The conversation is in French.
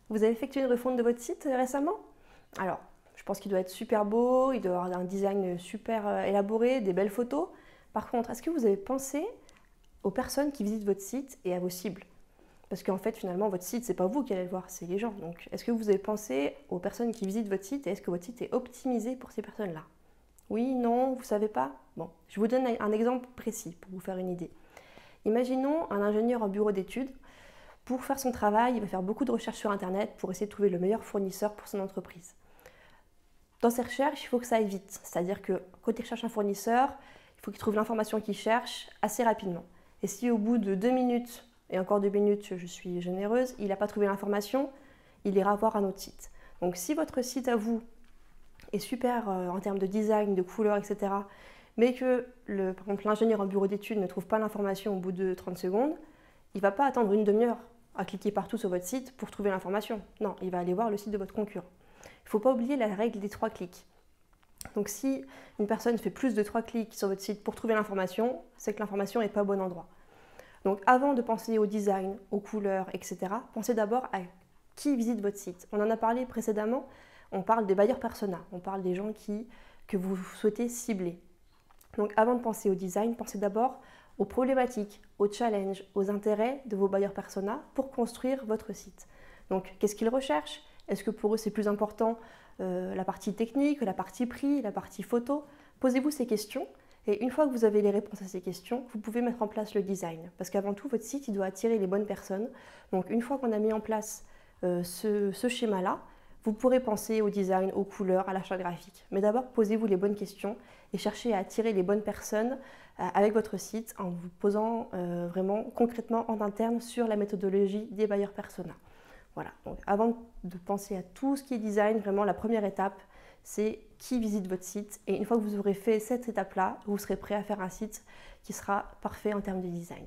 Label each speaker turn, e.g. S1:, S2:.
S1: Vous avez effectué une refonte de votre site récemment? Alors, je pense qu'il doit être super beau, il doit avoir un design super élaboré, des belles photos. Par contre, est-ce que vous avez pensé aux personnes qui visitent votre site et à vos cibles? Parce qu'en fait, finalement, votre site, c'est pas vous qui allez le voir, c'est les gens. Donc, est-ce que vous avez pensé aux personnes qui visitent votre site et est-ce que votre site est optimisé pour ces personnes-là? Oui, non, vous savez pas? Bon, je vous donne un exemple précis pour vous faire une idée. Imaginons un ingénieur en bureau d'études. Pour faire son travail, il va faire beaucoup de recherches sur Internet pour essayer de trouver le meilleur fournisseur pour son entreprise. Dans ses recherches, il faut que ça aille vite. C'est-à-dire que quand il cherche un fournisseur, il faut qu'il trouve l'information qu'il cherche assez rapidement. Et si au bout de 2 minutes, et encore 2 minutes, je suis généreuse, il n'a pas trouvé l'information, il ira voir un autre site. Donc si votre site à vous est super en termes de design, de couleurs, etc., mais que par exemple l'ingénieur en bureau d'études ne trouve pas l'information au bout de 30 secondes, il ne va pas attendre une demi-heure à cliquer partout sur votre site pour trouver l'information. Non, il va aller voir le site de votre concurrent. Il ne faut pas oublier la règle des 3 clics. Donc si une personne fait plus de 3 clics sur votre site pour trouver l'information, c'est que l'information n'est pas au bon endroit. Donc avant de penser au design, aux couleurs, etc., pensez d'abord à qui visite votre site. On en a parlé précédemment, on parle des buyers persona, on parle des gens que vous souhaitez cibler. Donc avant de penser au design, pensez d'abord aux problématiques, aux challenges, aux intérêts de vos buyers persona pour construire votre site. Donc qu'est-ce qu'ils recherchent? Est-ce que pour eux c'est plus important la partie technique, la partie prix, la partie photo? Posez-vous ces questions et une fois que vous avez les réponses à ces questions, vous pouvez mettre en place le design. Parce qu'avant tout, votre site il doit attirer les bonnes personnes. Donc une fois qu'on a mis en place ce schéma-là, vous pourrez penser au design, aux couleurs, à l'achat graphique. Mais d'abord, posez-vous les bonnes questions et cherchez à attirer les bonnes personnes avec votre site en vous posant vraiment concrètement en interne sur la méthodologie des buyers persona. Voilà, donc avant de penser à tout ce qui est design, vraiment la première étape, c'est qui visite votre site. Et une fois que vous aurez fait cette étape-là, vous serez prêt à faire un site qui sera parfait en termes de design.